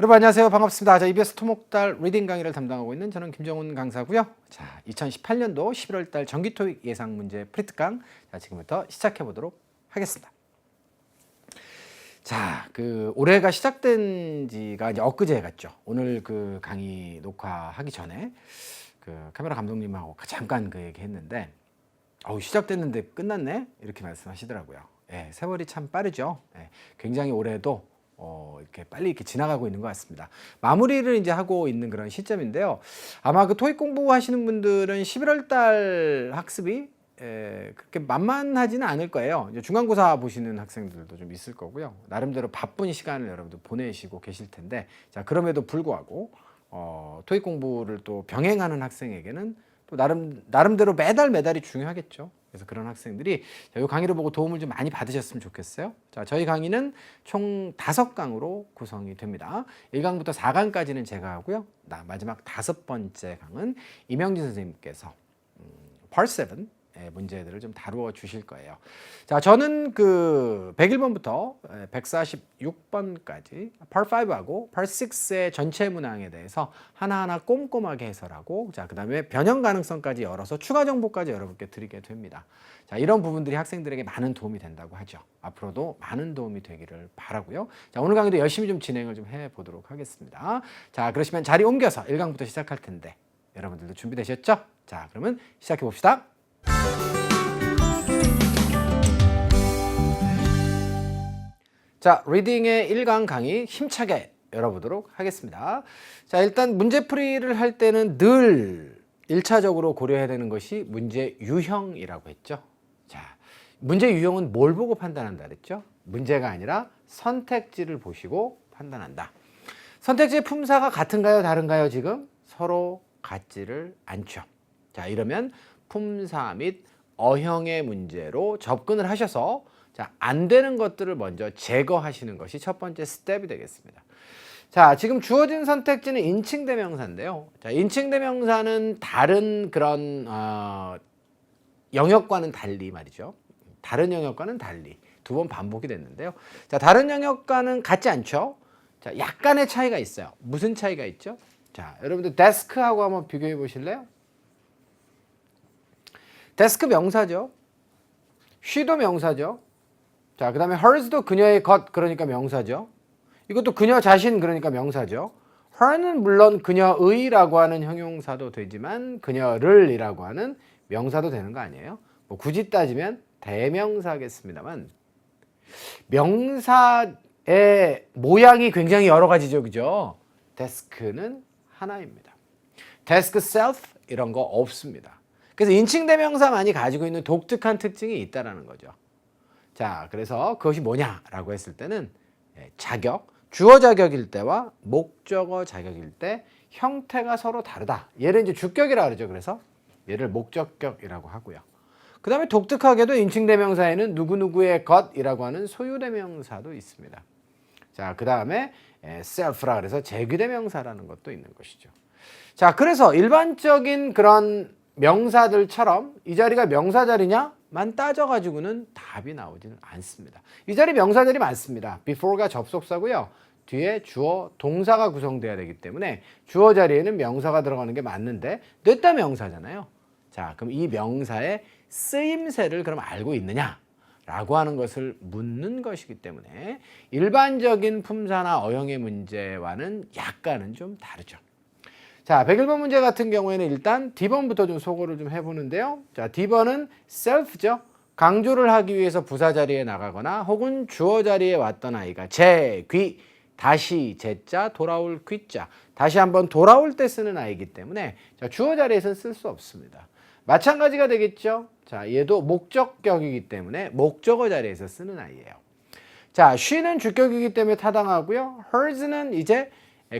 여러분 안녕하세요. 반갑습니다. EBS 토목달 리딩 강의를 담당하고 있는 저는 김정훈 강사고요. 자, 2018년도 11월 달 정기 토익 예상 문제 프리특강. 자, 지금부터 시작해 보도록 하겠습니다. 자, 올해가 시작된 지가 이제 엊그제 같죠. 오늘 강의 녹화하기 전에 카메라 감독님하고 잠깐 얘기 했는데, 시작됐는데 끝났네? 이렇게 말씀하시더라고요. 예, 세월이 참 빠르죠. 예, 굉장히 올해도 이렇게 빨리 지나가고 있는 것 같습니다. 마무리를 이제 하고 있는 그런 시점인데요. 아마 토익 공부하시는 분들은 11월 달 학습이 그렇게 만만하지는 않을 거예요. 이제 중간고사 보시는 학생들도 좀 있을 거고요. 나름대로 바쁜 시간을 여러분들 보내시고 계실 텐데, 자, 그럼에도 불구하고 토익 공부를 또 병행하는 학생에게는 또 나름대로 매달이 중요하겠죠. 그래서 그런 학생들이 이 강의를 보고 도움을 좀 많이 받으셨으면 좋겠어요. 자, 저희 강의는 총 5강으로 구성이 됩니다. 1강부터 4강까지는 제가 하고요. 마지막 5번째 강은 이명진 선생님께서 Part 7 문제들을 좀 다루어 주실 거예요. 자, 저는 101번부터 146번까지 Part 5하고 Part 6의 전체 문항에 대해서 하나하나 꼼꼼하게 해설하고, 자, 그다음에 변형 가능성까지 열어서 추가 정보까지 여러분께 드리게 됩니다. 자, 이런 부분들이 학생들에게 많은 도움이 된다고 하죠. 앞으로도 많은 도움이 되기를 바라고요. 자, 오늘 강의도 열심히 좀 진행을 좀 해 보도록 하겠습니다. 자, 그러시면 자리 옮겨서 1강부터 시작할 텐데 여러분들도 준비되셨죠? 자, 그러면 시작해 봅시다. 자, 리딩의 1강 강의 힘차게 열어보도록 하겠습니다. 자, 일단 문제풀이를 할 때는 늘 1차적으로 고려해야 되는 것이 문제 유형이라고 했죠. 자, 문제 유형은 뭘 보고 판단한다 그랬죠? 문제가 아니라 선택지를 보시고 판단한다. 선택지의 품사가 같은가요, 다른가요? 지금 서로 같지를 않죠. 자, 이러면 품사 및 어형의 문제로 접근을 하셔서, 자, 안 되는 것들을 먼저 제거하시는 것이 첫 번째 스텝이 되겠습니다. 자, 지금 주어진 선택지는 인칭대명사인데요. 자, 인칭대명사는 다른 그런 영역과는 달리 말이죠. 다른 영역과는 달리 2번 반복이 됐는데요. 자, 다른 영역과는 같지 않죠. 자, 약간의 차이가 있어요. 무슨 차이가 있죠? 자, 여러분들 데스크하고 한번 비교해 보실래요? 데스크 명사죠. she도 명사죠. 자, 그 다음에 hers도 그녀의 것, 그러니까 명사죠. 이것도 그녀 자신, 그러니까 명사죠. her는 물론 그녀의라고 하는 형용사도 되지만 그녀를 이라고 하는 명사도 되는 거 아니에요? 뭐 굳이 따지면 대명사겠습니다만, 명사의 모양이 굉장히 여러 가지죠. 그죠? 데스크는 하나입니다. 데스크 self 이런 거 없습니다. 그래서 인칭대명사만이 가지고 있는 독특한 특징이 있다는 거죠. 자, 그래서 그것이 뭐냐라고 했을 때는 자격, 주어 자격일 때와 목적어 자격일 때 형태가 서로 다르다. 얘를 이제 주격이라고 그러죠. 그래서 얘를 목적격이라고 하고요. 그 다음에 독특하게도 인칭대명사에는 누구누구의 것이라고 하는 소유대명사도 있습니다. 자, 그 다음에 self라 그래서 재규대명사라는 것도 있는 것이죠. 자, 그래서 일반적인 그런 명사들처럼 이 자리가 명사 자리냐만 따져가지고는 답이 나오지는 않습니다. 이 자리 명사들이 많습니다. before가 접속사고요. 뒤에 주어, 동사가 구성돼야 되기 때문에 주어 자리에는 명사가 들어가는 게 맞는데 냈다 명사잖아요. 자, 그럼 이 명사의 쓰임새를 그럼 알고 있느냐라고 하는 것을 묻는 것이기 때문에 일반적인 품사나 어형의 문제와는 약간은 좀 다르죠. 자, 101번 문제 같은 경우에는 일단 D번부터 좀 소거를 좀 해보는데요. 자, D번은 self죠. 강조를 하기 위해서 부사 자리에 나가거나 혹은 주어 자리에 왔던 아이가 귀, 다시 제자, 돌아올 귀자, 다시 한번 돌아올 때 쓰는 아이이기 때문에 자, 주어 자리에서는 쓸 수 없습니다. 마찬가지가 되겠죠. 자, 얘도 목적격이기 때문에 목적어 자리에서 쓰는 아이예요. 자, she는 주격이기 때문에 타당하고요. hers는 이제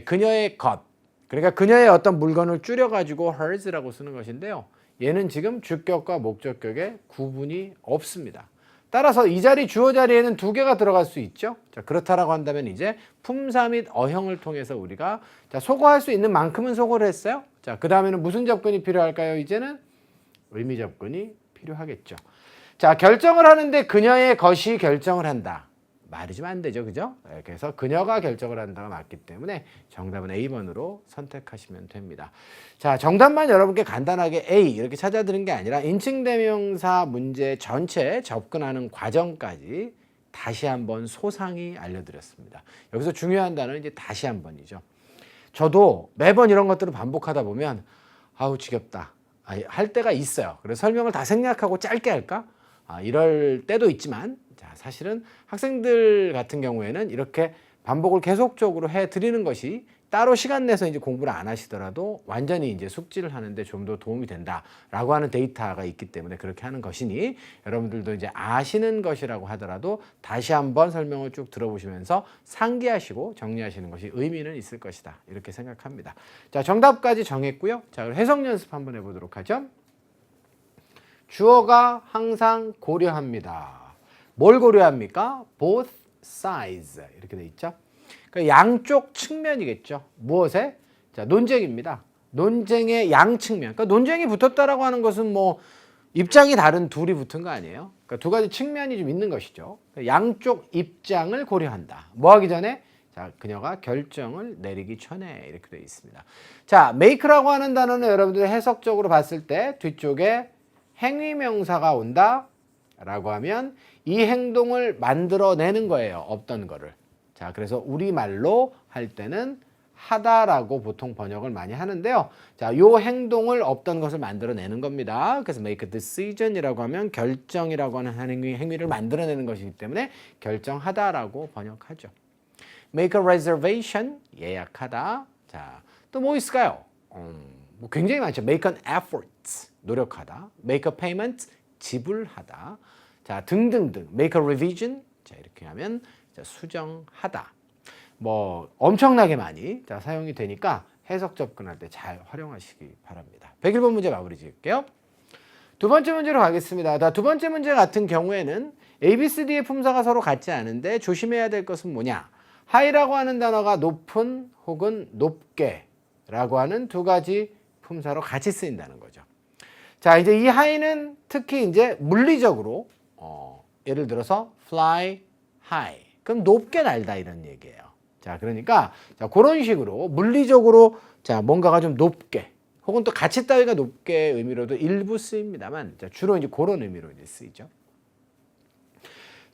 그녀의 것, 그러니까 그녀의 어떤 물건을 줄여가지고 hers라고 쓰는 것인데요. 얘는 지금 주격과 목적격에 구분이 없습니다. 따라서 이 자리 주어 자리에는 2개가 들어갈 수 있죠. 자, 그렇다라고 한다면 이제 품사 및 어형을 통해서 우리가 자, 소거할 수 있는 만큼은 소거를 했어요. 자, 그 다음에는 무슨 접근이 필요할까요? 이제는 의미 접근이 필요하겠죠. 자, 결정을 하는데 그녀의 것이 결정을 한다. 말해주면 안 되죠. 그죠? 그래서 그녀가 결정을 한다가 맞기 때문에 정답은 A번으로 선택하시면 됩니다. 자, 정답만 여러분께 간단하게 A 이렇게 찾아드린 게 아니라 인칭대명사 문제 전체 접근하는 과정까지 다시 한번 소상히 알려드렸습니다. 여기서 중요한 단어는 이제 다시 한번이죠. 저도 매번 이런 것들을 반복하다 보면 아우 지겹다 할 때가 있어요. 그래서 설명을 다 생략하고 짧게 할까? 이럴 때도 있지만 자, 사실은 학생들 같은 경우에는 이렇게 반복을 계속적으로 해드리는 것이 따로 시간 내서 이제 공부를 안 하시더라도 완전히 이제 숙지를 하는데 좀 더 도움이 된다라고 하는 데이터가 있기 때문에 그렇게 하는 것이니 여러분들도 이제 아시는 것이라고 하더라도 다시 한번 설명을 쭉 들어보시면서 상기하시고 정리하시는 것이 의미는 있을 것이다. 이렇게 생각합니다. 자, 정답까지 정했고요. 자, 그럼 해석 연습 한번 해보도록 하죠. 주어가 항상 고려합니다. 뭘 고려합니까? Both sides 이렇게 돼 있죠. 그러니까 양쪽 측면이겠죠. 무엇에? 자, 논쟁입니다. 논쟁의 양측면. 그러니까 논쟁이 붙었다라고 하는 것은 뭐 입장이 다른 둘이 붙은 거 아니에요? 그러니까 두 가지 측면이 좀 있는 것이죠. 그러니까 양쪽 입장을 고려한다. 뭐 하기 전에? 자, 그녀가 결정을 내리기 전에 이렇게 되어 있습니다. 자, make라고 하는 단어는 여러분들 해석적으로 봤을 때 뒤쪽에 행위명사가 온다 라고 하면 이 행동을 만들어내는 거예요. 없던 거를. 자, 그래서 우리말로 할 때는 하다라고 보통 번역을 많이 하는데요. 자, 요 행동을 없던 것을 만들어내는 겁니다. 그래서 make a decision이라고 하면 결정이라고 하는 행위를 만들어내는 것이기 때문에 결정하다라고 번역하죠. make a reservation, 예약하다. 자, 또 뭐 있을까요? 뭐 굉장히 많죠. make an effort, 노력하다. make a payment, 지불하다. 자, 등등등. make a revision, 자, 이렇게 하면 자, 수정하다. 뭐 엄청나게 많이 자, 사용이 되니까 해석 접근할 때 잘 활용하시기 바랍니다. 101번 문제 마무리 지을게요. 두 번째 문제로 가겠습니다. 자, 두 번째 문제 같은 경우에는 A, B, C, D의 품사가 서로 같지 않은데 조심해야 될 것은 뭐냐? high라고 하는 단어가 높은 혹은 높게 라고 하는 두 가지 품사로 같이 쓰인다는 거죠. 자, 이제 이 high는 특히 이제 물리적으로 예를 들어서 fly high. 그럼 높게 날다 이런 얘기예요. 자, 그러니까 자, 그런 식으로 물리적으로 자, 뭔가가 좀 높게 혹은 또 가치 따위가 높게 의미로도 일부 쓰입니다만 자, 주로 이제 그런 의미로 이제 쓰이죠.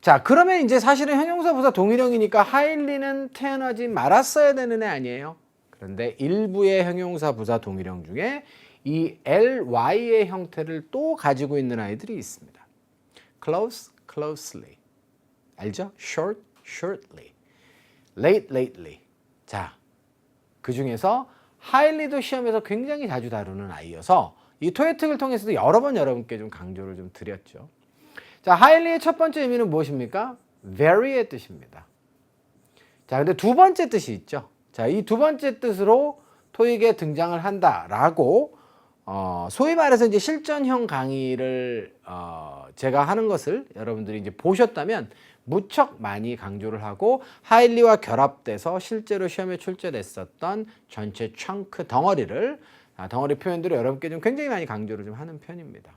자, 그러면 이제 사실은 형용사 부사 동일형이니까 highly는 태어나지 말았어야 되는 애 아니에요. 그런데 일부의 형용사 부사 동일형 중에 이 ly의 형태를 또 가지고 있는 아이들이 있습니다. close, closely. 알죠? short, shortly. late, lately. 자, 그 중에서 highly도 시험에서 굉장히 자주 다루는 아이여서 이 토해특을 통해서도 여러 번 여러분께 좀 강조를 좀 드렸죠. 자, highly의 첫 번째 의미는 무엇입니까? very의 뜻입니다. 자, 근데 두 번째 뜻이 있죠. 자, 이 두 번째 뜻으로 토익에 등장을 한다라고 소위 말해서 이제 실전형 강의를 제가 하는 것을 여러분들이 이제 보셨다면 무척 많이 강조를 하고 highly와 결합돼서 실제로 시험에 출제됐었던 전체 chunk 덩어리를 덩어리 표현들을 여러분께 좀 굉장히 많이 강조를 좀 하는 편입니다.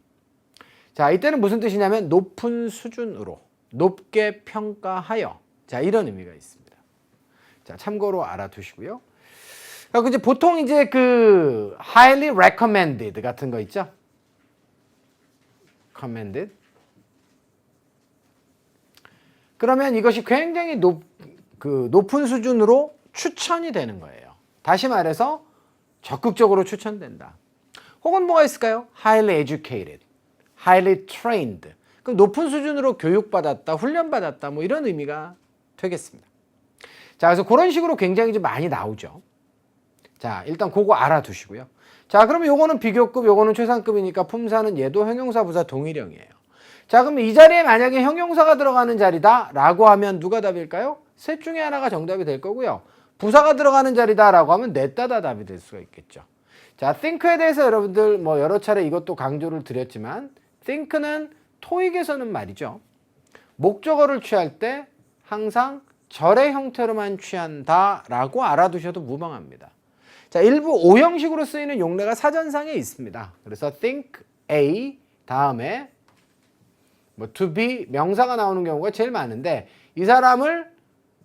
자, 이때는 무슨 뜻이냐면 높은 수준으로 높게 평가하여 자, 이런 의미가 있습니다. 자, 참고로 알아두시고요. 그리고 이제 보통 이제 그 highly recommended 같은 거 있죠? recommended. 그러면 이것이 굉장히 높은 수준으로 추천이 되는 거예요. 다시 말해서 적극적으로 추천된다. 혹은 뭐가 있을까요? highly educated, highly trained. 그럼 높은 수준으로 교육받았다, 훈련받았다, 뭐 이런 의미가 되겠습니다. 자, 그래서 그런 식으로 굉장히 좀 많이 나오죠. 자, 일단 그거 알아두시고요. 자, 그러면 요거는 비교급, 요거는 최상급이니까 품사는 얘도 형용사 부사 동일형이에요. 자, 그럼 이 자리에 만약에 형용사가 들어가는 자리다 라고 하면 누가 답일까요? 셋 중에 하나가 정답이 될 거고요. 부사가 들어가는 자리다 라고 하면 넷다 다 답이 될 수가 있겠죠. 자, think에 대해서 여러분들 뭐 여러 차례 이것도 강조를 드렸지만 think는 토익에서는 말이죠. 목적어를 취할 때 항상 절의 형태로만 취한다라고 알아두셔도 무방합니다. 자, 일부 오형식으로 쓰이는 용례가 사전상에 있습니다. 그래서 think A 다음에 뭐 to be 명사가 나오는 경우가 제일 많은데 이 사람을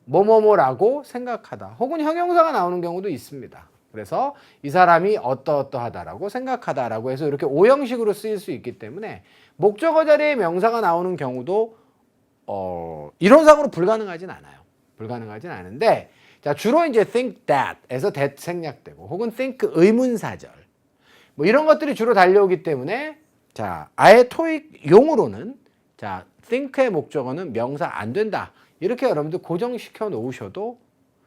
뭐뭐뭐라고 생각하다 혹은 형용사가 나오는 경우도 있습니다. 그래서 이 사람이 어떠어떠하다라고 생각하다라고 해서 이렇게 오형식으로 쓰일 수 있기 때문에 목적어 자리에 명사가 나오는 경우도 이론상으로 불가능하진 않아요. 불가능하진 않은데 자, 주로 이제 think that에서 that 생략되고 혹은 think 의문사절 뭐 이런 것들이 주로 달려오기 때문에 자, 아예 토익 용으로는 자, think의 목적어는 명사 안 된다. 이렇게 여러분들 고정시켜 놓으셔도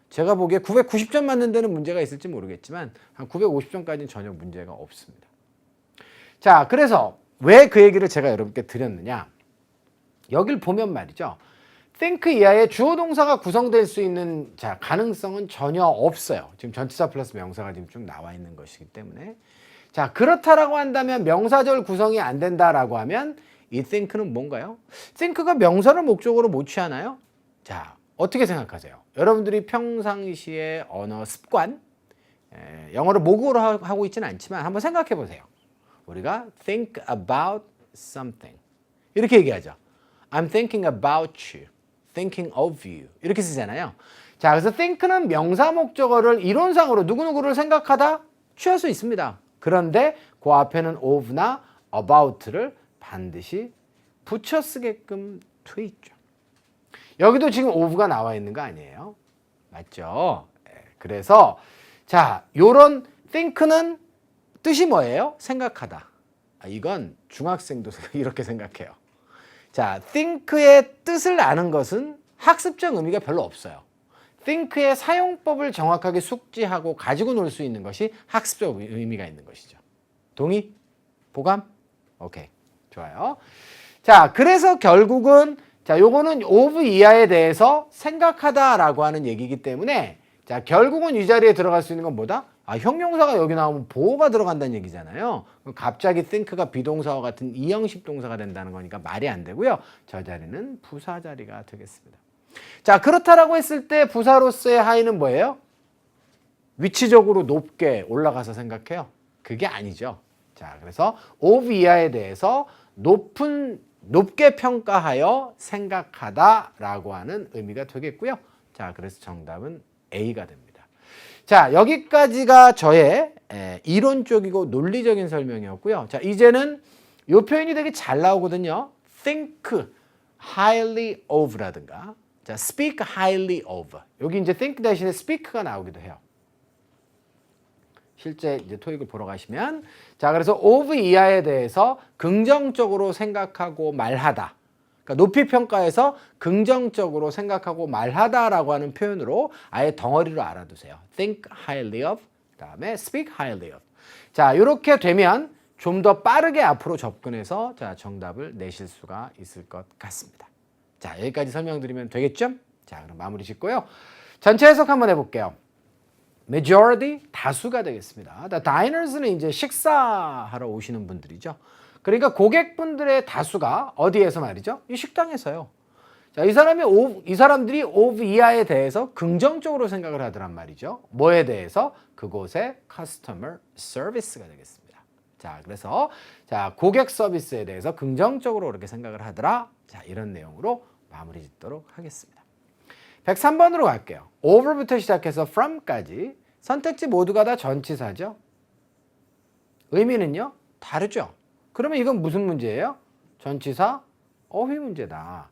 제가 보기에 990점 맞는 데는 문제가 있을지 모르겠지만 한 950점까지는 전혀 문제가 없습니다. 자, 그래서 왜 그 얘기를 제가 여러분께 드렸느냐. 여길 보면 말이죠. think 이하의 주어 동사가 구성될 수 있는 자, 가능성은 전혀 없어요. 지금 전치사 플러스 명사가 지금 쭉 나와 있는 것이기 때문에. 자, 그렇다라고 한다면 명사절 구성이 안 된다라고 하면 이 think는 뭔가요? think가 명사를 목적으로 못 취하나요? 자, 어떻게 생각하세요? 여러분들이 평상시의 언어 습관, 영어를 모국어로 하고 있지는 않지만 한번 생각해 보세요. 우리가 think about something 이렇게 얘기하죠. I'm thinking about you, thinking of you 이렇게 쓰잖아요. 자, 그래서 think는 명사 목적어를 이론상으로 누구누구를 생각하다 취할 수 있습니다. 그런데 그 앞에는 of나 about를 반드시 붙여 쓰게끔 돼 있죠. 여기도 지금 of가 나와 있는 거 아니에요? 맞죠? 그래서 자, 요런 think는 뜻이 뭐예요? 생각하다. 이건 중학생도 이렇게 생각해요. 자, think의 뜻을 아는 것은 학습적 의미가 별로 없어요. think의 사용법을 정확하게 숙지하고 가지고 놀 수 있는 것이 학습적 의미가 있는 것이죠. 동의? 보감? 오케이. 좋아요. 자, 그래서 결국은 자, 요거는 of 이하에 대해서 생각하다라고 하는 얘기이기 때문에 자, 결국은 이 자리에 들어갈 수 있는 건 뭐다? 형용사가 여기 나오면 보호가 들어간다는 얘기잖아요. 갑자기 think가 비동사와 같은 이형식 동사가 된다는 거니까 말이 안 되고요. 저 자리는 부사 자리가 되겠습니다. 자, 그렇다라고 했을 때 부사로서의 하이는 뭐예요? 위치적으로 높게 올라가서 생각해요. 그게 아니죠. 자, 그래서 of 이하에 대해서 높게 평가하여 생각하다라고 하는 의미가 되겠고요. 자, 그래서 정답은 A가 됩니다. 자, 여기까지가 저의 이론적이고 논리적인 설명이었고요. 자, 이제는 이 표현이 되게 잘 나오거든요. think highly of라든가 자, speak highly of. 여기 이제 think 대신에 speak가 나오기도 해요. 실제 이제 토익을 보러 가시면 자, 그래서 of 이하에 대해서 긍정적으로 생각하고 말하다. 그러니까 높이 평가해서 긍정적으로 생각하고 말하다라고 하는 표현으로 아예 덩어리로 알아두세요. think highly of, 그다음에 speak highly of. 자, 이렇게 되면 좀 더 빠르게 앞으로 접근해서 자, 정답을 내실 수가 있을 것 같습니다. 자, 여기까지 설명드리면 되겠죠? 자, 그럼 마무리 짓고요. 전체 해석 한번 해볼게요. majority, 다수가 되겠습니다. diners는 이제 식사하러 오시는 분들이죠. 그러니까 고객분들의 다수가 어디에서 말이죠? 이 식당에서요. 자, 이 사람들이 of 이하에 대해서 긍정적으로 생각을 하더란 말이죠. 뭐에 대해서? 그곳의 customer service가 되겠습니다. 자, 그래서 자, 고객 서비스에 대해서 긍정적으로 그렇게 생각을 하더라. 자, 이런 내용으로 마무리 짓도록 하겠습니다. 103번으로 갈게요. over부터 시작해서 from까지 선택지 모두가 다 전치사죠. 의미는요? 다르죠. 그러면 이건 무슨 문제예요? 전치사 어휘 문제다.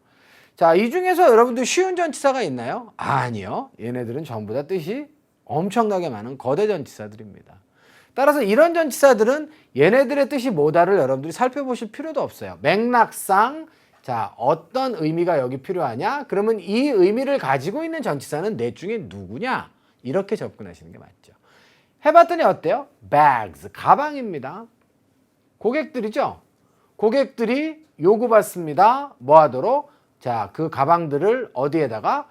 자, 이 중에서 여러분들 쉬운 전치사가 있나요? 아니요. 얘네들은 전부 다 뜻이 엄청나게 많은 거대 전치사들입니다. 따라서 이런 전치사들은 얘네들의 뜻이 뭐다를 여러분들이 살펴보실 필요도 없어요. 맥락상 자, 어떤 의미가 여기 필요하냐? 그러면 이 의미를 가지고 있는 전치사는 넷 중에 누구냐? 이렇게 접근하시는 게 맞죠. 해봤더니 어때요? bags, 가방입니다. 고객들이죠. 고객들이 요구받습니다. 뭐 하도록? 자, 그 가방들을 어디에다가?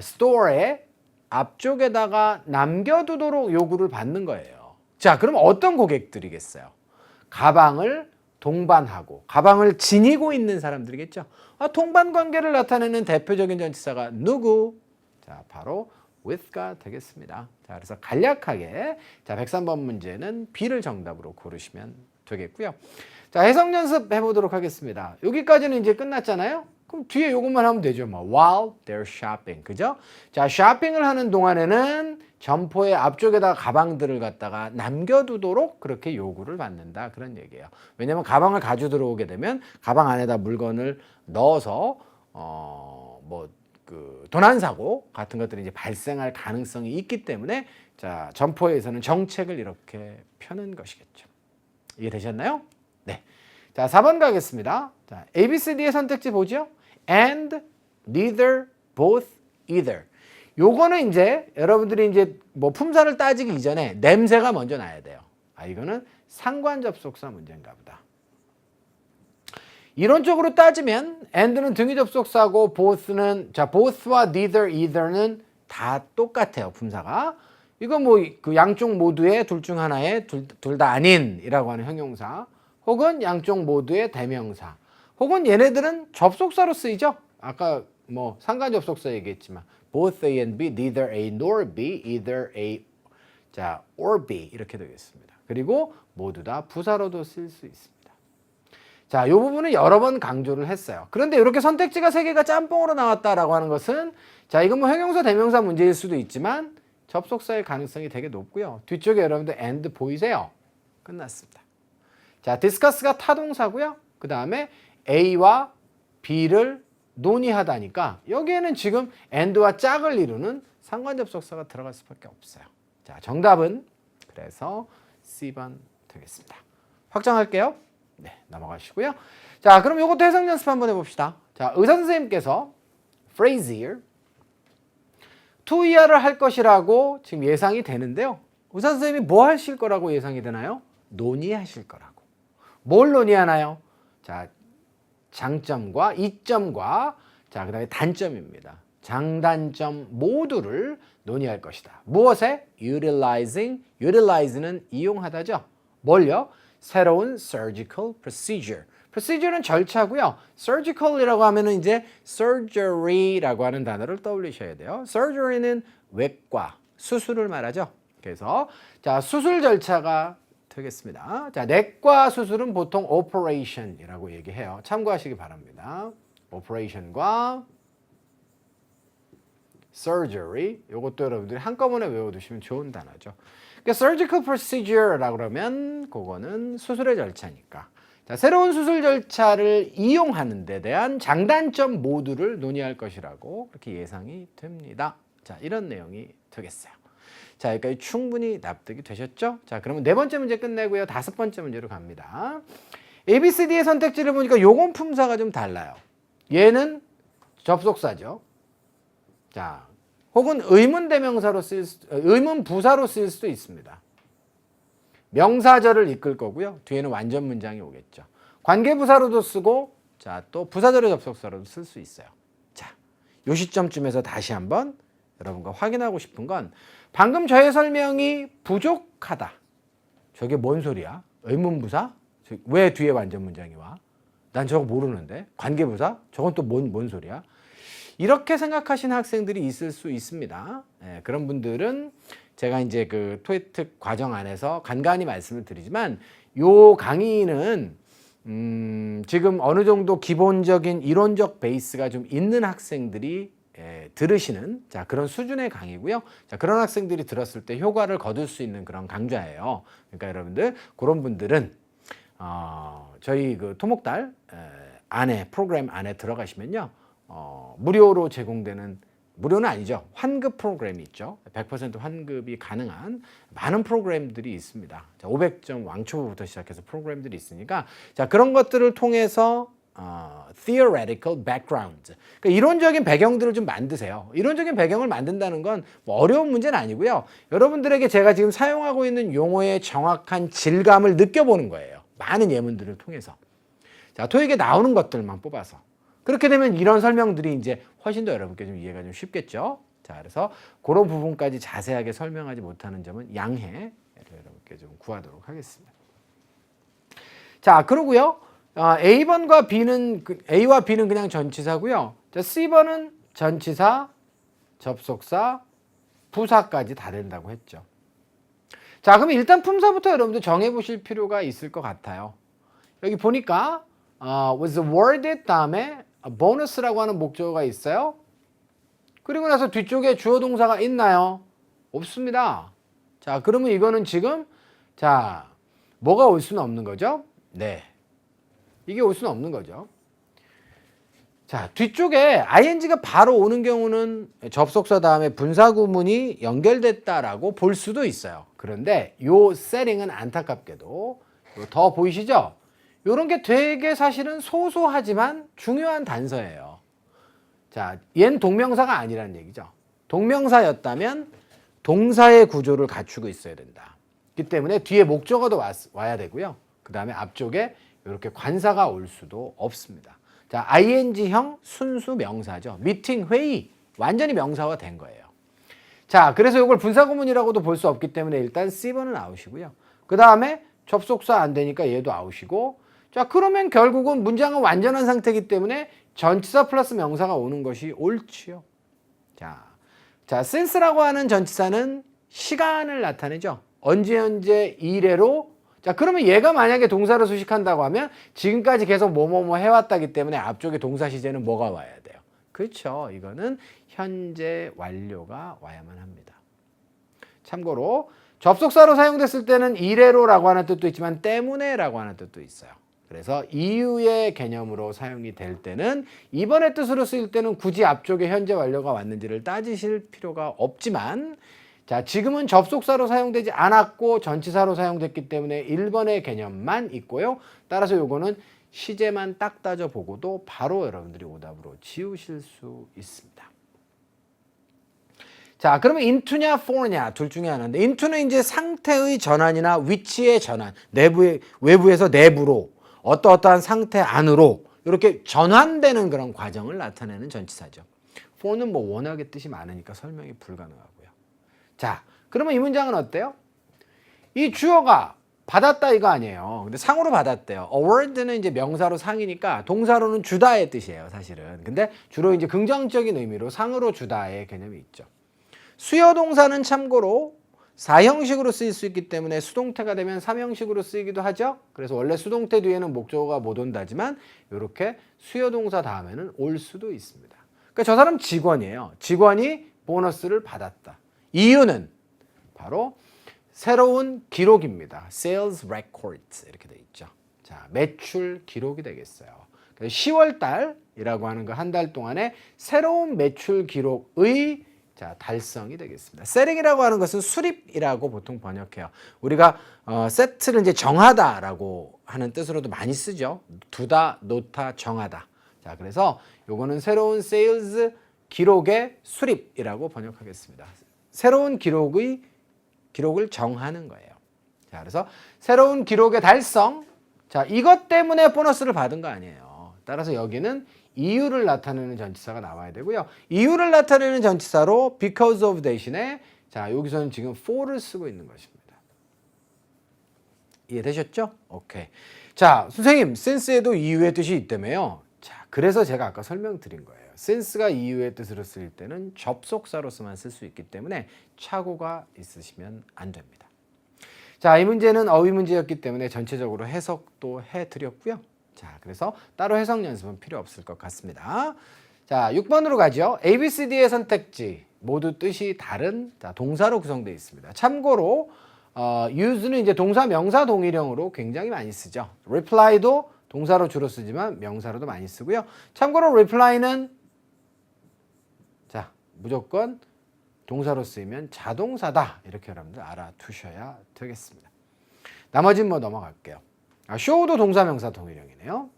스토어에 앞쪽에다가 남겨두도록 요구를 받는 거예요. 자, 그럼 어떤 고객들이겠어요? 가방을 동반하고 가방을 지니고 있는 사람들이겠죠. 동반 관계를 나타내는 대표적인 전치사가 누구? 자, 바로 with가 되겠습니다. 자, 그래서 간략하게 자, 103번 문제는 B를 정답으로 고르시면 되겠고요. 자, 해석 연습 해보도록 하겠습니다. 여기까지는 이제 끝났잖아요. 그럼 뒤에 요것만 하면 되죠. 뭐 while they're shopping, 그죠? 자, 쇼핑을 하는 동안에는 점포의 앞쪽에다가 가방들을 갖다가 남겨두도록 그렇게 요구를 받는다, 그런 얘기예요. 왜냐하면 가방을 가지고 들어오게 되면 가방 안에다 물건을 넣어서 뭐 그 도난 사고 같은 것들이 이제 발생할 가능성이 있기 때문에 자, 점포에서는 정책을 이렇게 펴는 것이겠죠. 이해되셨나요? 네. 자, 4번 가겠습니다. 자, A, B, C, D의 선택지 보죠. And, neither, both, either. 요거는 이제 여러분들이 이제 뭐 품사를 따지기 이전에 냄새가 먼저 나야 돼요. 아, 이거는 상관 접속사 문제인가 보다. 이론적으로 따지면 and는 등위 접속사고 both는 자, both와 neither, either는 다 똑같아요, 품사가. 이거 뭐 그 양쪽 모두의 둘 중 하나의 둘 다 아닌이라고 하는 형용사, 혹은 양쪽 모두의 대명사, 혹은 얘네들은 접속사로 쓰이죠. 아까 뭐 상관 접속사 얘기했지만 both A and B, neither A nor B, either A 자 or B 이렇게 되겠습니다. 그리고 모두 다 부사로도 쓸 수 있습니다. 자, 이 부분은 여러 번 강조를 했어요. 그런데 이렇게 선택지가 3개가 짬뽕으로 나왔다라고 하는 것은 자, 이건 뭐 형용사 대명사 문제일 수도 있지만 접속사의 가능성이 되게 높고요. 뒤쪽에 여러분들 and 보이세요? 끝났습니다. 자, discuss가 타동사고요. 그 다음에 A와 B를 논의하다니까 여기에는 지금 and와 짝을 이루는 상관접속사가 들어갈 수밖에 없어요. 자, 정답은 그래서 C번 되겠습니다. 확정할게요. 네, 넘어가시고요. 자, 그럼 이것도 해석 연습 한번 해봅시다. 자, 의사 선생님께서 phrasier to 이하를 할 것이라고 지금 예상이 되는데요. 의사 선생님이 뭐 하실 거라고 예상이 되나요? 논의하실 거라고. 뭘 논의하나요? 자, 장점과 이점과 자, 그다음에 단점입니다. 장단점 모두를 논의할 것이다. 무엇에? utilize는 이용하다죠. 뭘요? 새로운 surgical procedure. procedure는 절차고요. surgical이라고 하면은 이제 surgery라고 하는 단어를 떠올리셔야 돼요. surgery는 외과, 수술을 말하죠. 그래서 자, 수술 절차가 되겠습니다. 자, 내과 수술은 보통 operation이라고 얘기해요. 참고하시기 바랍니다. operation과 surgery, 이것도 여러분들이 한꺼번에 외워두시면 좋은 단어죠. 그러니까 surgical procedure라고 그러면 그거는 수술의 절차니까. 자, 새로운 수술 절차를 이용하는 데 대한 장단점 모두를 논의할 것이라고 그렇게 예상이 됩니다. 자, 이런 내용이 되겠어요. 자, 여기까지 충분히 납득이 되셨죠? 자, 그러면 4번째 문제 끝내고요. 5번째 문제로 갑니다. A, B, C, D의 선택지를 보니까 요건 품사가 좀 달라요. 얘는 접속사죠. 자, 혹은 의문 대명사로 의문 부사로 쓰일 수도 있습니다. 명사절을 이끌 거고요. 뒤에는 완전 문장이 오겠죠. 관계 부사로도 쓰고 자, 또 부사절의 접속사로도 쓸 수 있어요. 자, 요 시점쯤에서 다시 한번 여러분과 확인하고 싶은 건 방금 저의 설명이 부족하다. 저게 뭔 소리야? 의문부사? 왜 뒤에 완전 문장이 와? 난 저거 모르는데. 관계부사? 저건 또 뭔 소리야? 이렇게 생각하시는 학생들이 있을 수 있습니다. 네, 그런 분들은 제가 이제 그 토익 과정 안에서 간간히 말씀을 드리지만 요 강의는 지금 어느 정도 기본적인 이론적 베이스가 좀 있는 학생들이 들으시는 자, 그런 수준의 강의고요. 자, 그런 학생들이 들었을 때 효과를 거둘 수 있는 그런 강좌예요. 그러니까 여러분들 그런 분들은 저희 그 토목달 안에 프로그램 안에 들어가시면요. 무료로 제공되는 무료는 아니죠. 환급 프로그램이 있죠. 100% 환급이 가능한 많은 프로그램들이 있습니다. 자, 500점 왕초보부터 시작해서 프로그램들이 있으니까 자, 그런 것들을 통해서 theoretical background, 그러니까 이론적인 배경들을 좀 만드세요. 이론적인 배경을 만든다는 건 뭐 어려운 문제는 아니고요. 여러분들에게 제가 지금 사용하고 있는 용어의 정확한 질감을 느껴보는 거예요. 많은 예문들을 통해서. 자, 토익에 나오는 것들만 뽑아서. 그렇게 되면 이런 설명들이 이제 훨씬 더 여러분께 좀 이해가 좀 쉽겠죠. 자, 그래서 그런 부분까지 자세하게 설명하지 못하는 점은 양해 여러분께 좀 구하도록 하겠습니다. 자, 그러고요. A번과 B는 A와 B는 그냥 전치사고요. 자, C번은 전치사, 접속사, 부사까지 다 된다고 했죠. 자, 그럼 일단 품사부터 여러분들 정해 보실 필요가 있을 것 같아요. 여기 보니까 was awarded 다음에 bonus라고 하는 목적어가 있어요. 그리고 나서 뒤쪽에 주어 동사가 있나요? 없습니다. 자, 그러면 이거는 지금 자, 뭐가 올 수는 없는 거죠? 네. 이게 올 수는 없는 거죠. 자, 뒤쪽에 ing가 바로 오는 경우는 접속사 다음에 분사구문이 연결됐다라고 볼 수도 있어요. 그런데 요 세팅은 안타깝게도 더 보이시죠? 요런 게 되게 사실은 소소하지만 중요한 단서예요. 자, 얘는 동명사가 아니라는 얘기죠. 동명사였다면 동사의 구조를 갖추고 있어야 된다. 그렇기 때문에 뒤에 목적어도 와야 되고요. 그 다음에 앞쪽에 이렇게 관사가 올 수도 없습니다. 자, ing형 순수 명사죠. 미팅, 회의, 완전히 명사화 된 거예요. 자, 그래서 이걸 분사구문이라고도 볼 수 없기 때문에 일단 C번은 아웃이고요. 그 다음에 접속사 안 되니까 얘도 아웃이고, 자, 그러면 결국은 문장은 완전한 상태이기 때문에 전치사 플러스 명사가 오는 것이 옳지요. 자, since라고 하는 전치사는 시간을 나타내죠. 언제 이래로. 자, 그러면 얘가 만약에 동사를 수식한다고 하면 지금까지 계속 뭐뭐뭐 해왔다기 때문에 앞쪽에 동사 시제는 뭐가 와야 돼요? 그렇죠. 이거는 현재 완료가 와야만 합니다. 참고로 접속사로 사용됐을 때는 이래로라고 하는 뜻도 있지만 때문에라고 하는 뜻도 있어요. 그래서 이유의 개념으로 사용이 될 때는 이번의 뜻으로 쓰일 때는 굳이 앞쪽에 현재 완료가 왔는지를 따지실 필요가 없지만, 자, 지금은 접속사로 사용되지 않았고 전치사로 사용됐기 때문에 1번의 개념만 있고요. 따라서 요거는 시제만 딱 따져보고도 바로 여러분들이 오답으로 지우실 수 있습니다. 자, 그러면 into냐 for냐 둘 중에 하나인데, into는 이제 상태의 전환이나 위치의 전환, 외부에서 내부로 어떠한 상태 안으로 이렇게 전환되는 그런 과정을 나타내는 전치사죠. for는 뭐 워낙에 뜻이 많으니까 설명이 불가능하고요. 자, 그러면 이 문장은 어때요? 이 주어가 받았다 이거 아니에요. 근데 상으로 받았대요. award는 이제 명사로 상이니까 동사로는 주다의 뜻이에요, 사실은. 근데 주로 이제 긍정적인 의미로 상으로 주다의 개념이 있죠. 수요 동사는 참고로 4형식으로 쓰일 수 있기 때문에 수동태가 되면 3형식으로 쓰이기도 하죠. 그래서 원래 수동태 뒤에는 목적어가 못 온다지만 이렇게 수요 동사 다음에는 올 수도 있습니다. 그러니까 저 사람 직원이에요. 직원이 보너스를 받았다. 이유는 바로 새로운 기록입니다. Sales records 이렇게 돼 있죠. 자, 매출 기록이 되겠어요. 10월 달이라고 하는 거 한 달 동안에 새로운 매출 기록의 자, 달성이 되겠습니다. 셋팅이라고 하는 것은 수립이라고 보통 번역해요. 우리가 세트를 이제 정하다라고 하는 뜻으로도 많이 쓰죠. 두다, 놓다, 정하다. 자, 그래서 요거는 새로운 세일즈 기록의 수립이라고 번역하겠습니다. 새로운 기록을 정하는 거예요. 자, 그래서 새로운 기록의 달성. 자, 이것 때문에 보너스를 받은 거 아니에요. 따라서 여기는 이유를 나타내는 전치사가 나와야 되고요. 이유를 나타내는 전치사로 because of 대신에 자, 여기서는 지금 for를 쓰고 있는 것입니다. 이해되셨죠? 오케이. 자, 선생님, since에도 이유의 뜻이 있다며요. 자, 그래서 제가 아까 설명드린 거예요. since가 이유의 뜻으로 쓰일 때는 접속사로서만 쓸 수 있기 때문에 착오가 있으시면 안 됩니다. 자, 이 문제는 어휘 문제였기 때문에 전체적으로 해석도 해드렸고요. 자, 그래서 따로 해석 연습은 필요 없을 것 같습니다. 자, 6번으로 가죠. A, B, C, D의 선택지 모두 뜻이 다른 자, 동사로 구성되어 있습니다. 참고로 use는 이제 동사, 명사, 동일형으로 굉장히 많이 쓰죠. reply도 동사로 주로 쓰지만 명사로도 많이 쓰고요. 참고로 reply는 자, 무조건 동사로 쓰이면 자동사다. 이렇게 여러분들 알아두셔야 되겠습니다. 나머지는 뭐 넘어갈게요. show도 동사명사 동일형이네요.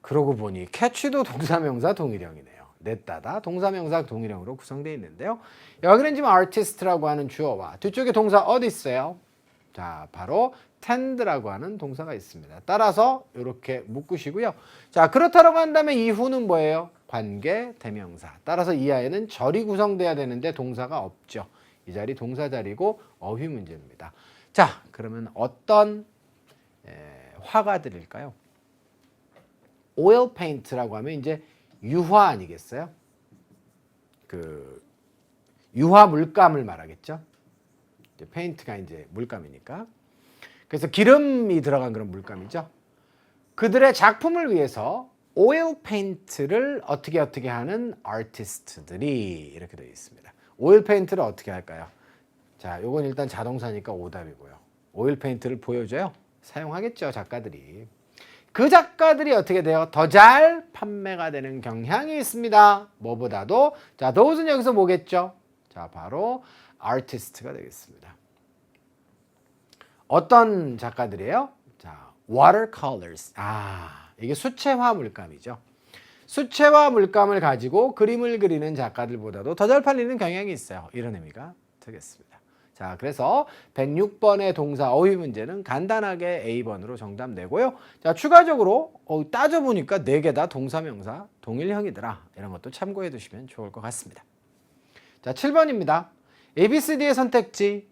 그러고 보니 catch도 동사명사 동일형이네요. 냈다다 동사명사 동일형으로 구성되어 있는데요. 여기는 지금 artist라고 하는 주어와 뒤쪽에 동사 어디 있어요? 자, 바로 tend라고 하는 동사가 있습니다. 따라서 이렇게 묶으시고요. 자, 그렇다고 한다면 이후는 뭐예요? 관계 대명사. 따라서 이 아이는 절이 구성돼야 되는데 동사가 없죠. 이 자리 동사 자리고 어휘 문제입니다. 자, 그러면 어떤 화가들일까요? 오일 페인트라고 하면 이제 유화 아니겠어요? 그 유화 물감을 말하겠죠. 이제 페인트가 이제 물감이니까. 그래서 기름이 들어간 그런 물감이죠. 그들의 작품을 위해서 오일 페인트를 어떻게 하는 아티스트들이 이렇게 되어 있습니다. 오일 페인트를 어떻게 할까요? 자, 요건 일단 자동사니까 오답이고요. 오일 페인트를 보여줘요. 사용하겠죠, 작가들이. 그 작가들이 어떻게 돼요? 더 잘 판매가 되는 경향이 있습니다. 뭐보다도. 자, those는 여기서 뭐겠죠? 자, 바로 artist가 되겠습니다. 어떤 작가들이에요? 자, watercolors. 이게 수채화 물감이죠. 수채화 물감을 가지고 그림을 그리는 작가들보다도 더 잘 팔리는 경향이 있어요. 이런 의미가 되겠습니다. 자, 그래서 106번의 동사 어휘 문제는 간단하게 A번으로 정답 내고요. 자, 추가적으로 따져보니까 4개 다 동사명사 동일형이더라. 이런 것도 참고해 두시면 좋을 것 같습니다. 자, 7번입니다. ABCD의 선택지.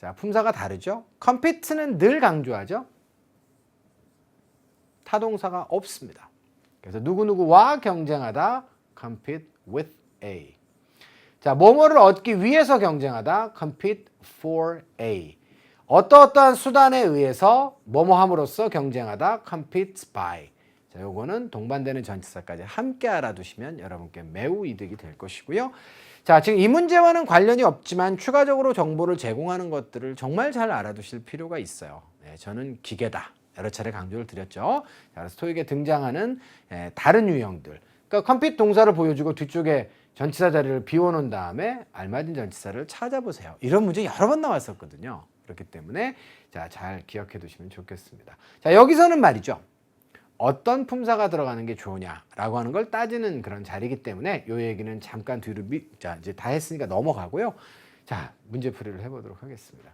자, 품사가 다르죠. compete는 늘 강조하죠. 타동사가 없습니다. 그래서 누구누구와 경쟁하다 compete with A. 자, 뭐뭐를 얻기 위해서 경쟁하다 compete for A. 어떠어떠한 수단에 의해서 뭐뭐함으로써 경쟁하다 compete by. 자, 요거는 동반되는 전치사까지 함께 알아두시면 여러분께 매우 이득이 될 것이고요. 자, 지금 이 문제와는 관련이 없지만 추가적으로 정보를 제공하는 것들을 정말 잘 알아두실 필요가 있어요. 네, 저는 기계다. 여러 차례 강조를 드렸죠. 자, 그래서 토익에 등장하는 다른 유형들. 그러니까 컴핏 동사를 보여주고 뒤쪽에 전치사 자리를 비워놓은 다음에 알맞은 전치사를 찾아보세요. 이런 문제 여러 번 나왔었거든요. 그렇기 때문에 자, 잘 기억해 두시면 좋겠습니다. 자, 여기서는 말이죠. 어떤 품사가 들어가는 게 좋으냐라고 하는 걸 따지는 그런 자리이기 때문에 이 얘기는 잠깐 뒤로 자, 이제 다 했으니까 넘어가고요. 자, 문제풀이를 해보도록 하겠습니다.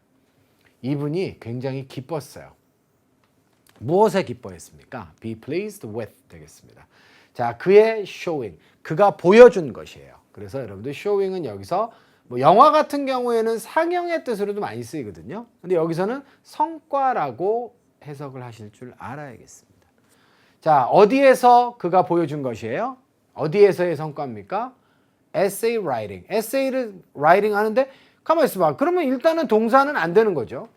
이분이 굉장히 기뻤어요. 무엇에 기뻐했습니까? Be pleased with 되겠습니다. 자, 그의 showing, 그가 보여준 것이에요. 그래서 여러분들 showing은 여기서 뭐 영화 같은 경우에는 상영의 뜻으로도 많이 쓰이거든요. 근데 여기서는 성과라고 해석을 하실 줄 알아야겠습니다. 자, 어디에서 그가 보여준 것이에요? 어디에서의 성과입니까? essay writing. 에세이를 writing 하는데 가만히 있어봐. 그러면 일단은 동사는 안 되는 거죠.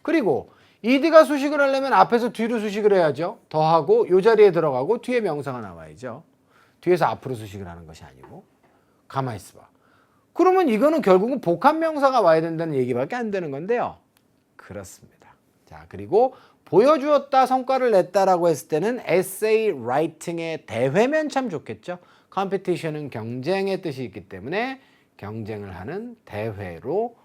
그리고 ed가 수식을 하려면 앞에서 뒤로 수식을 해야죠. 더하고 이 자리에 들어가고 뒤에 명사가 나와야죠. 뒤에서 앞으로 수식을 하는 것이 아니고. 가만히 있어봐. 그러면 이거는 결국은 복합명사가 와야 된다는 얘기밖에 안 되는 건데요. 그렇습니다. 자, 그리고 보여주었다, 성과를 냈다라고 했을 때는 essay writing의 대회면 참 좋겠죠. competition은 경쟁의 뜻이 있기 때문에 경쟁을 하는 대회도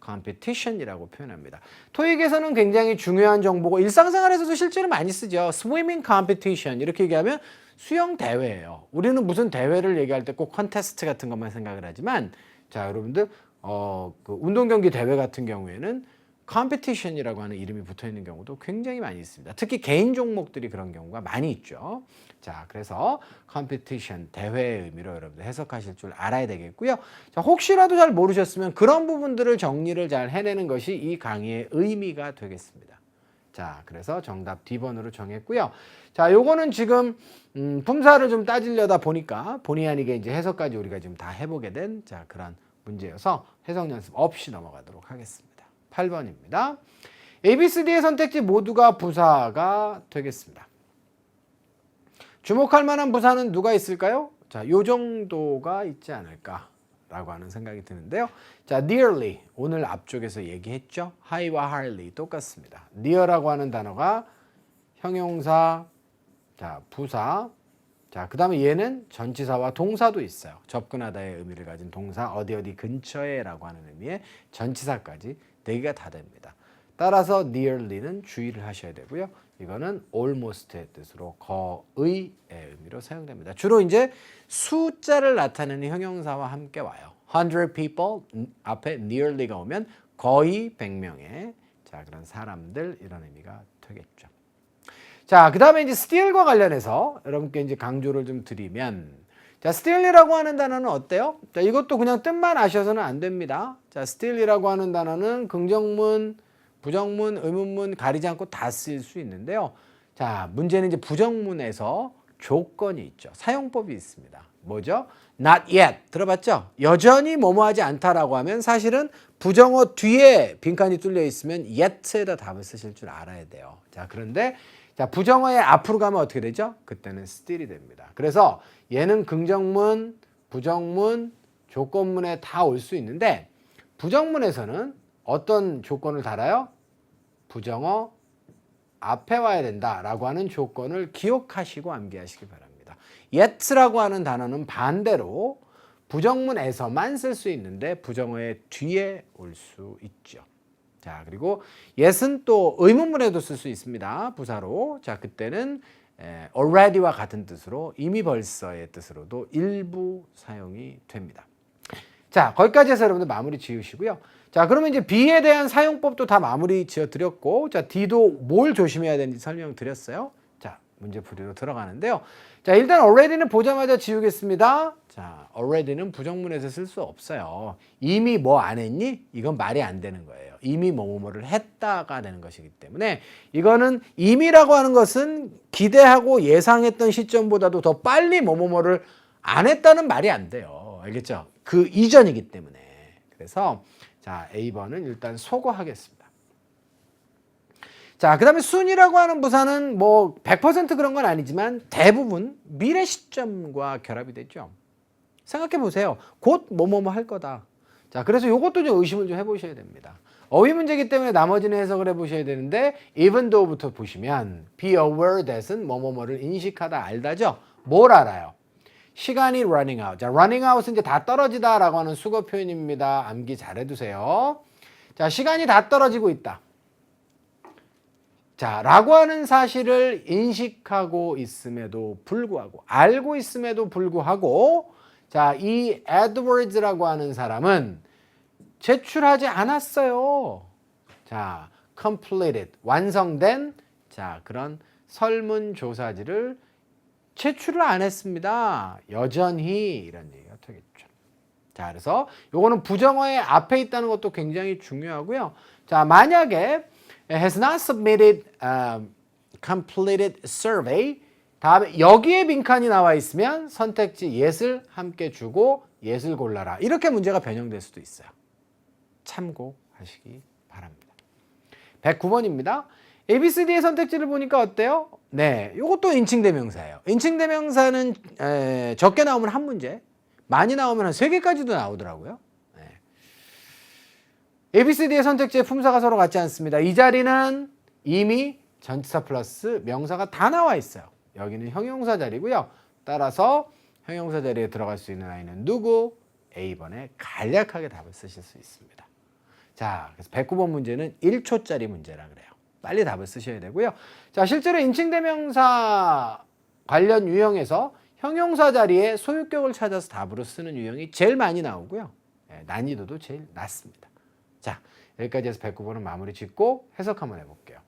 competition이라고 표현합니다. 토익에서는 굉장히 중요한 정보고 일상생활에서도 실제로 많이 쓰죠. swimming competition 이렇게 얘기하면 수영 대회예요. 우리는 무슨 대회를 얘기할 때 꼭 컨테스트 같은 것만 생각을 하지만 자, 여러분들 그 운동 경기 대회 같은 경우에는 컴피티션이라고 하는 이름이 붙어있는 경우도 굉장히 많이 있습니다. 특히 개인 종목들이 그런 경우가 많이 있죠. 자, 그래서 컴피티션, 대회의 의미로 여러분들 해석하실 줄 알아야 되겠고요. 자, 혹시라도 잘 모르셨으면 그런 부분들을 정리를 잘 해내는 것이 이 강의의 의미가 되겠습니다. 자, 그래서 정답 D번으로 정했고요. 자, 요거는 지금 품사를 좀 따지려다 보니까 본의 아니게 이제 해석까지 우리가 지금 다 해보게 된 자, 그런 문제여서 해석 연습 없이 넘어가도록 하겠습니다. 8번입니다. ABCD의 선택지 모두가 부사가 되겠습니다. 주목할 만한 부사는 누가 있을까요? 자, 요 정도가 있지 않을까라고 하는 생각이 드는데요. 자, nearly 오늘 앞쪽에서 얘기했죠. high와 hardly 똑같습니다. near라고 하는 단어가 형용사, 자, 부사, 자, 그 다음에 얘는 전치사와 동사도 있어요. 접근하다의 의미를 가진 동사, 어디 어디 근처에 라고 하는 의미의 전치사까지 4개가 다 됩니다. 따라서 nearly는 주의를 하셔야 되고요. 이거는 almost의 뜻으로 거의의 의미로 사용됩니다. 주로 이제 숫자를 나타내는 형용사와 함께 와요. 100 people 앞에 nearly가 오면 거의 100명의 자, 그런 사람들 이런 의미가 되겠죠. 자, 그 다음에 이제 steal과 관련해서 여러분께 이제 강조를 좀 드리면 자, steal이라고 하는 단어는 어때요? 자, 이것도 그냥 뜻만 아셔서는 안 됩니다. 자, steal이라고 하는 단어는 긍정문, 부정문, 의문문 가리지 않고 다 쓸 수 있는데요. 자, 문제는 이제 부정문에서 조건이 있죠. 사용법이 있습니다. 뭐죠? not yet. 들어봤죠? 여전히 뭐뭐하지 않다라고 하면 사실은 부정어 뒤에 빈칸이 뚫려 있으면 yet에다 답을 쓰실 줄 알아야 돼요. 자, 그런데 자, 부정어의 앞으로 가면 어떻게 되죠? 그때는 still이 됩니다. 그래서 얘는 긍정문, 부정문, 조건문에 다 올 수 있는데 부정문에서는 어떤 조건을 달아요? 부정어 앞에 와야 된다라고 하는 조건을 기억하시고 암기하시기 바랍니다. yet라고 하는 단어는 반대로 부정문에서만 쓸 수 있는데 부정어의 뒤에 올 수 있죠. 자, 그리고 yet은 또 의문문에도 쓸 수 있습니다. 부사로. 자, 그때는 already와 같은 뜻으로 이미 벌써의 뜻으로도 일부 사용이 됩니다. 자, 거기까지 해서 여러분들 마무리 지으시고요. 자, 그러면 이제 B에 대한 사용법도 다 마무리 지어 드렸고, 자, D도 뭘 조심해야 되는지 설명드렸어요. 자, 문제 풀이로 들어가는데요. 자, 일단 already는 보자마자 지우겠습니다. 자, already는 부정문에서 쓸 수 없어요. 이미 뭐 안 했니? 이건 말이 안 되는 거예요. 이미 뭐뭐를 했다가 되는 것이기 때문에 이거는 이미라고 하는 것은 기대하고 예상했던 시점보다도 더 빨리 뭐뭐를 안 했다는 말이 안 돼요. 알겠죠? 그 이전이기 때문에. 그래서 자, A번은 일단 소거하겠습니다. 자, 그 다음에 soon이라고 하는 부사는 뭐 100% 그런 건 아니지만 대부분 미래 시점과 결합이 되죠. 생각해 보세요. 곧 뭐뭐뭐 할 거다. 자, 그래서 이것도 좀 의심을 좀 해보셔야 됩니다. 어휘 문제이기 때문에 나머지는 해석을 해보셔야 되는데 even though부터 보시면 be aware that은 뭐뭐뭐를 인식하다, 알다죠. 뭘 알아요? 시간이 running out. 자, running out은 이제 다 떨어지다라고 하는 수거 표현입니다. 암기 잘 해두세요. 자, 시간이 다 떨어지고 있다. 자, 라고 하는 사실을 인식하고 있음에도 불구하고, 알고 있음에도 불구하고, 자, 이 에드워즈라고 하는 사람은 제출하지 않았어요. 자, completed, 완성된, 자, 그런 설문조사지를 제출을 안 했습니다. 여전히 이런 얘기가 되겠죠. 자, 그래서 요거는 부정어의 앞에 있다는 것도 굉장히 중요하고요. 자, 만약에 has not submitted completed survey 다음에 여기에 빈칸이 나와 있으면 선택지 yes을 함께 주고 yes을 골라라. 이렇게 문제가 변형될 수도 있어요. 참고하시기 바랍니다. 109번입니다. ABCD의 선택지를 보니까 어때요? 네, 이것도 인칭대명사예요. 인칭대명사는 적게 나오면 한 문제, 많이 나오면 한 3개까지도 나오더라고요. 네. ABCD의 선택지에 품사가 서로 같지 않습니다. 이 자리는 이미 전치사 플러스 명사가 다 나와 있어요. 여기는 형용사 자리고요. 따라서 형용사 자리에 들어갈 수 있는 아이는 누구? A번에 간략하게 답을 쓰실 수 있습니다. 자, 그래서 109번 문제는 1초짜리 문제라 그래요. 빨리 답을 쓰셔야 되고요. 자, 실제로 인칭대명사 관련 유형에서 형용사 자리에 소유격을 찾아서 답으로 쓰는 유형이 제일 많이 나오고요. 난이도도 제일 낮습니다. 자, 여기까지 해서 109번은 마무리 짓고 해석 한번 해볼게요.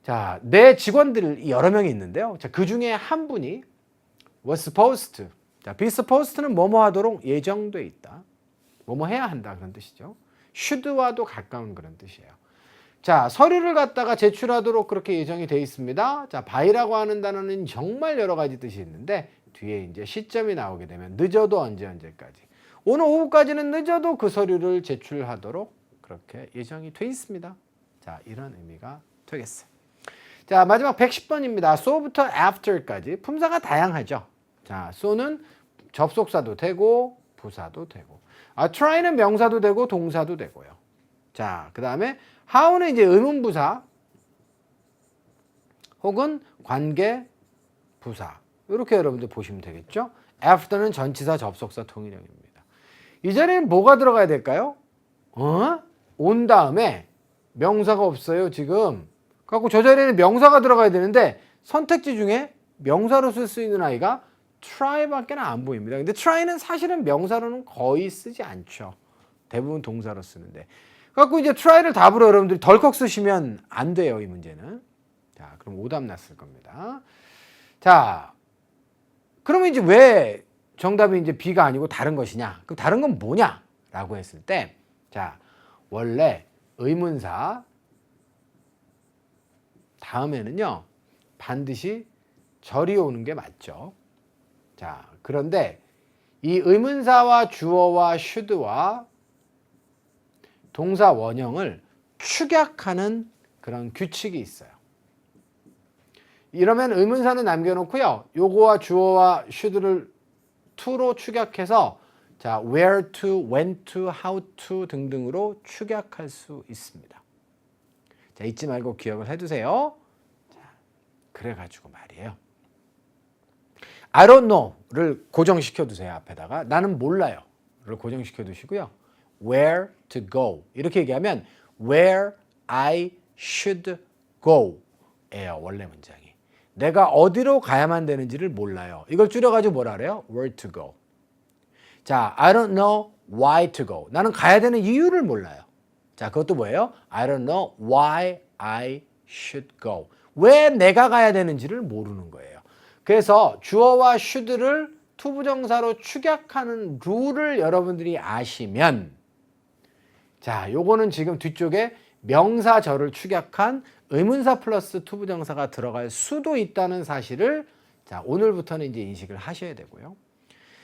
자, 내 직원들 여러 명이 있는데요. 자, 그 중에 한 분이 was supposed to. 자, be supposed to는 뭐뭐 하도록 예정돼 있다. 뭐뭐 해야 한다 그런 뜻이죠. should와도 가까운 그런 뜻이에요. 자, 서류를 갖다가 제출하도록 그렇게 예정이 되어 있습니다. 자, by라고 하는 단어는 정말 여러 가지 뜻이 있는데 뒤에 이제 시점이 나오게 되면 늦어도 언제까지. 오늘 오후까지는 늦어도 그 서류를 제출하도록 그렇게 예정이 되어 있습니다. 자, 이런 의미가 되겠어요. 자, 마지막 110번입니다. so부터 after까지 품사가 다양하죠. 자, so는 접속사도 되고 부사도 되고, try는 명사도 되고 동사도 되고요. 자, 그 다음에 how는 이제 의문부사 혹은 관계 부사 이렇게 여러분들 보시면 되겠죠. after는 전치사 접속사 통일형입니다. 이 자리에는 뭐가 들어가야 될까요? 온 다음에 명사가 없어요 지금. 그래서 저 자리에는 명사가 들어가야 되는데 선택지 중에 명사로 쓸 수 있는 아이가 try밖에 안 보입니다. 근데 try는 사실은 명사로는 거의 쓰지 않죠. 대부분 동사로 쓰는데. 그래서 이제 try를 답으로 여러분들이 덜컥 쓰시면 안 돼요, 이 문제는. 자, 그럼 오답 났을 겁니다. 자, 그러면 이제 왜 정답이 이제 B가 아니고 다른 것이냐? 그럼 다른 건 뭐냐? 라고 했을 때, 자, 원래 의문사 다음에는요, 반드시 절이 오는 게 맞죠. 자, 그런데 이 의문사와 주어와 should와 동사 원형을 축약하는 그런 규칙이 있어요. 이러면 의문사는 남겨놓고요. 요거와 주어와 should를 to로 축약해서 자, where to, when to, how to 등등으로 축약할 수 있습니다. 자, 잊지 말고 기억을 해두세요. 자, 그래가지고 말이에요. I don't know를 고정시켜 두세요. 앞에다가 나는 몰라요를 고정시켜 두시고요. Where to go 이렇게 얘기하면 where I should go예요. 원래 문장이. 내가 어디로 가야만 되는지를 몰라요. 이걸 줄여가지고 뭐라 그래요? Where to go. 자, I don't know why to go. 나는 가야 되는 이유를 몰라요. 자, 그것도 뭐예요? I don't know why I should go. 왜 내가 가야 되는지를 모르는 거예요. 그래서 주어와 should를 투부정사로 축약하는 룰을 여러분들이 아시면 자, 요거는 지금 뒤쪽에 명사절을 축약한 의문사 플러스 투부정사가 들어갈 수도 있다는 사실을 자, 오늘부터는 이제 인식을 하셔야 되고요.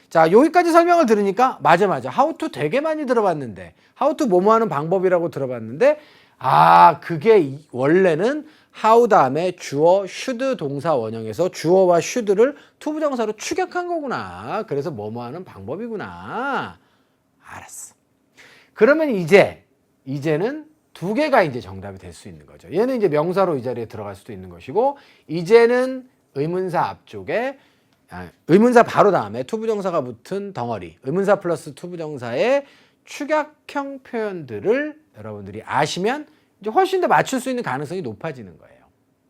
자, 여기까지 설명을 들으니까 맞아. how to 되게 많이 들어봤는데 how to 뭐뭐 하는 방법이라고 들어봤는데 아, 그게 원래는 how 다음에 주어 should 동사 원형에서 주어와 should를 투부정사로 축약한 거구나. 그래서 뭐뭐 하는 방법이구나. 알았어. 그러면 이제는 두 개가 이제 정답이 될 수 있는 거죠. 얘는 이제 명사로 이 자리에 들어갈 수도 있는 것이고 이제는 의문사 앞쪽에 의문사 바로 다음에 투부정사가 붙은 덩어리 의문사 플러스 투부정사의 축약형 표현들을 여러분들이 아시면 이제 훨씬 더 맞출 수 있는 가능성이 높아지는 거예요.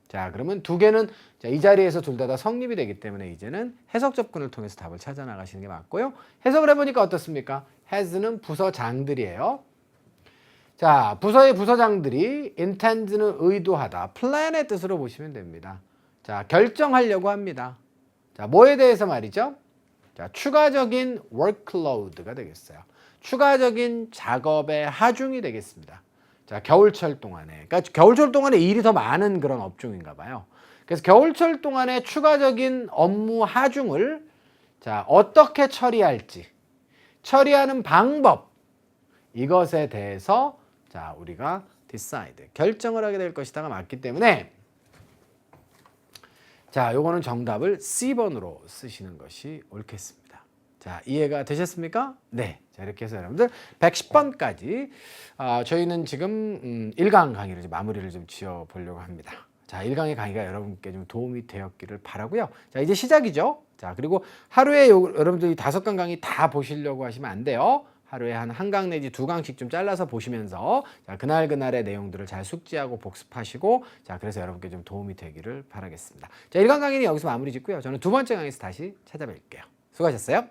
자, 그러면 두 개는 이 자리에서 둘 다 성립이 되기 때문에 이제는 해석 접근을 통해서 답을 찾아 나가시는 게 맞고요. 해석을 해보니까 어떻습니까? has는 부서장들이에요. 자, 부서의 부서장들이 intend는 의도하다, plan의 뜻으로 보시면 됩니다. 자, 결정하려고 합니다. 자, 뭐에 대해서 말이죠? 자, 추가적인 workload가 되겠어요. 추가적인 작업의 하중이 되겠습니다. 자, 겨울철 동안에. 그러니까 겨울철 동안에 일이 더 많은 그런 업종인가 봐요. 그래서 겨울철 동안에 추가적인 업무 하중을 자, 어떻게 처리할지, 처리하는 방법, 이것에 대해서 자, 우리가 decide, 결정을 하게 될 것이다가 맞기 때문에 자, 요거는 정답을 C번으로 쓰시는 것이 옳겠습니다. 자, 이해가 되셨습니까? 네. 자, 이렇게 해서 여러분들 110번까지 저희는 지금 1강 강의를 이제 마무리를 좀 지어 보려고 합니다. 자, 1강의 강의가 여러분께 좀 도움이 되었기를 바라고요. 자, 이제 시작이죠. 자, 그리고 하루에 여러분들이 5강 강의 다 보시려고 하시면 안 돼요. 하루에 한 강 내지 2강씩 좀 잘라서 보시면서 자, 그날의 내용들을 잘 숙지하고 복습하시고 자, 그래서 여러분께 좀 도움이 되기를 바라겠습니다. 자, 1강 강의는 여기서 마무리 짓고요. 저는 두 번째 강의에서 다시 찾아뵐게요. 수고하셨어요.